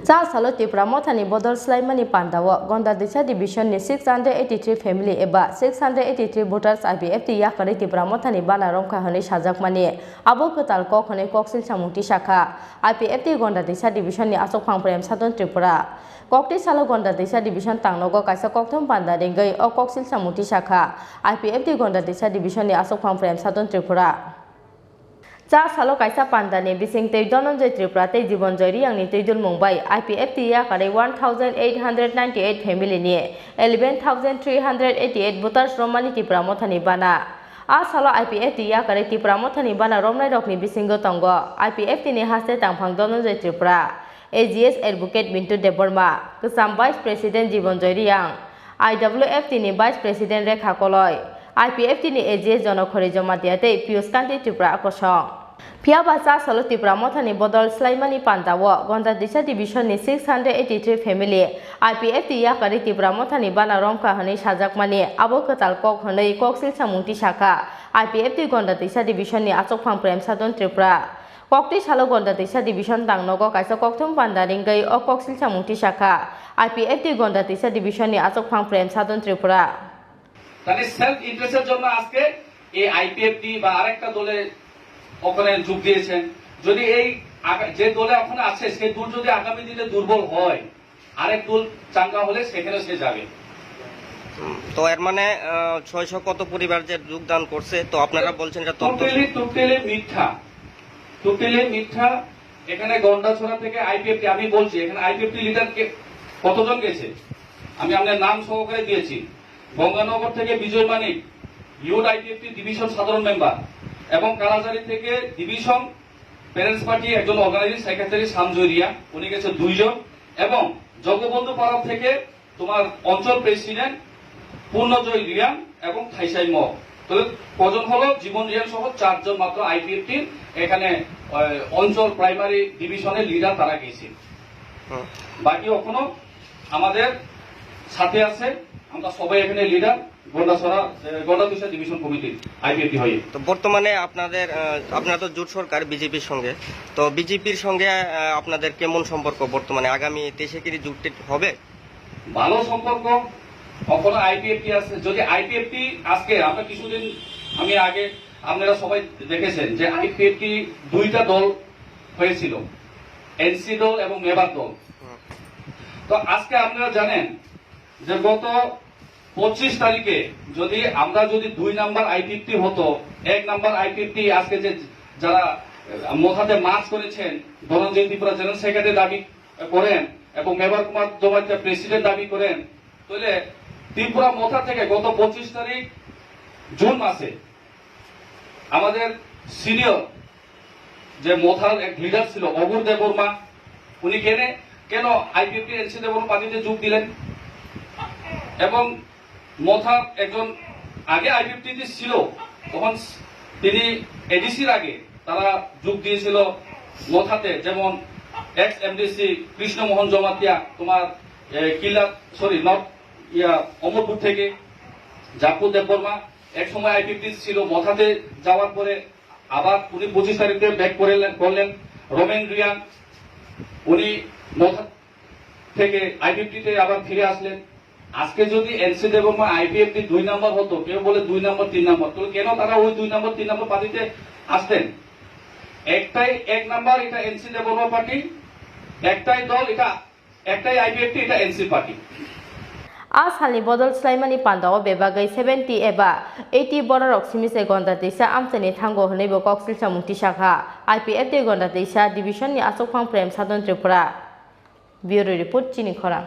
Cha salo Tipra Mothani Bodol Slaimani Pandawa Gandatwisa division ni 683 family eba 683 voters IPFT yakari Tipra Mothani bana Rwkha hone sajakmani abo ketal kok hone koksil samungti shakha IPFT Gandatwisa division ni Phirokmung Prem Sadhan Tripura kokti salo Gandatwisa division tangnogo kaisa kokthom panda dengai o koksil samungti shakha IPFT Gandatwisa division ni Phirokmung Prem Sadhan Tripura Cha salo kaisa pandani bising tei dononjoi Tripura tei jibon joiri angni teidul mumbai IPFT yakare 1898 family ni 11388 voters Honmani Tipra Mothani bana a salo IPFT yakare Tipra Mothani bana romnai rokni bisingo tongo IPFT ni haste tangphang dononjoi Tripura AGS advocate Bintu Deborma kesam vice president jibon joiri ang IWFT ni vice president Rwkha koloi IPFT ni AGS jonokhori jomatiate Pius Kanti Tripura akosong Pia Bacha salo Tipra Mothani Bodol Slaimani Pandawo Gandatwisa division ni 683 family IPFT yakari Tipra Mothani bana Rwkha hone sajakmani abo ketal kok hone koksil samungti shakha IPFT Gandatwisa division ni Phirokmung Prem Sadhan Tripura kokti salo Gandatwisa division tangnogo kaisa kokthom panda ringai o koksil samungti shakha IPFT Gandatwisa division ni Phirokmung Prem Sadhan Tripura তাহলে self ইন্টারেস্টের জন্য আজকে এই IPFT বা আরেকটা দলে ওখানে যোগ দিয়েছেন যদি এই যে দলে ওখানে আছে সেই দল যদি আগামী দিনে দুর্বল হয় আরেক দল চাঙ্গা হলে সেখানে সে যাবে তো এর মানে 600 কত পরিবার যে যোগদান করছে তো আপনারা বলছেন এটা টোটালি মিথ্যা এখানে গন্ডাছড়া থেকে আইপিএফটি আমি বলছি এখানে আইপিএফটি লিডার কতজন গেছে আমি আপনার নাম সহকারে দিয়েছি গঙ্গানগর থেকে বিজয় মানিক ইউড আইপিএফটি ডিভিশন সাধারণ মেম্বার এবং কালাজারি থেকে ডিভিশন প্যারেন্টস পার্টি একজন অর্গানাইজিং সেক্রেটারি সামজরিয়া উনি গেছে 2 জন এবং জগবন্ধু পাড়া থেকে তোমার অঞ্চল প্রেসিডেন্ট পূর্ণজয় রিয়ান এবং থাইসাই ম তবে কজন হলো জীবন রিয়ান সহ 4 জন মাত্র আইপিএফটি এখানে অঞ্চল প্রাইমারি ডিভিশনের লিডার তারা গেছে বাকি এখনো আমাদের সাথে আছে আমরা সবাই এখানে লিডার গন্ডাতইসা ডিভিশন কমিটি আইপিএফটি হয়ে তো বর্তমানে আপনারা তো জোট সরকার বিজেপির সঙ্গে তো বিজেপির সঙ্গে আপনাদের কেমন সম্পর্ক বর্তমানে আগামী 23 কি জোট হবে ভালো সম্পর্ক কখনো আইপিএফটি আছে যদি আইপিএফটি আজকে আমরা কিছুদিন আমি আগে আপনারা সবাই দেখেছেন যে আইপিএফটি দুইটা দল হয়েছিল এনসি দল এবং মেবার দল তো আজকে আপনারা জানেন যে গত 25 তারিখে যদি আমরা 2 নাম্বার আইপিএফটি হতো 1 নাম্বার আইপিএফটি আজকে যে যারা মোথাতে মার্চ করেছেন ধনঞ্জয় ত্রিপুরা জেনারেল সেক্রেটারি দাবি করেন এবং মেবার কুমার জমাতিয়া প্রেসিডেন্ট দাবি করেন তাহলে ত্রিপুরা মোথা থেকে গত 25 তারিখ জুন মাসে আমাদের সিনিয়র যে মোথার এক লিডার ছিল অগুর দেববর্মা উনি কেন আইপিএফটি এনসি দেববর্মা পার্টিতে যোগ দিলেন এবং মোথা একজন আগে আইপিএফটি ছিল তখন তিনি এডিসির আগে তারা যোগ দিয়েছিল মোথাতে যেমন এক্স এমডিসি কৃষ্ণমোহন জমাতিয়া তোমার অমরপুর থেকে জাপুর দেববর্মা এক সময় আইপিএফটি ছিল মোথাতে যাওয়ার পরে আবার উনি 25 তারিখে ব্যাক করলেন রোমেন রিয়ান উনি মোথা থেকে আইপিএফটিতে আবার ফিরে আসলেন আজকে যদি এনসি দেববর্মা আইপিএফটি 2 নাম্বার হতো কেউ বলে 2 নাম্বার 3 নাম্বার তো কেন তারা ওই 2 নাম্বার 3 নাম্বার পার্টিতে আসতেন একটাই 1 নাম্বার এটা এনসি দেববর্মা পার্টি একটাই দল এটা একটাই আইপিএফটি এটা NC party Asalni Bodol Slaimani Pandawo bebagai 70 eba 80 borarok simise Gandatwisa amtani thango honei bo koksil samungti shakha IPFT Gandatwisa division ni Phirokmung Prem Sadhan Tripura Bureau Report Chini Khorang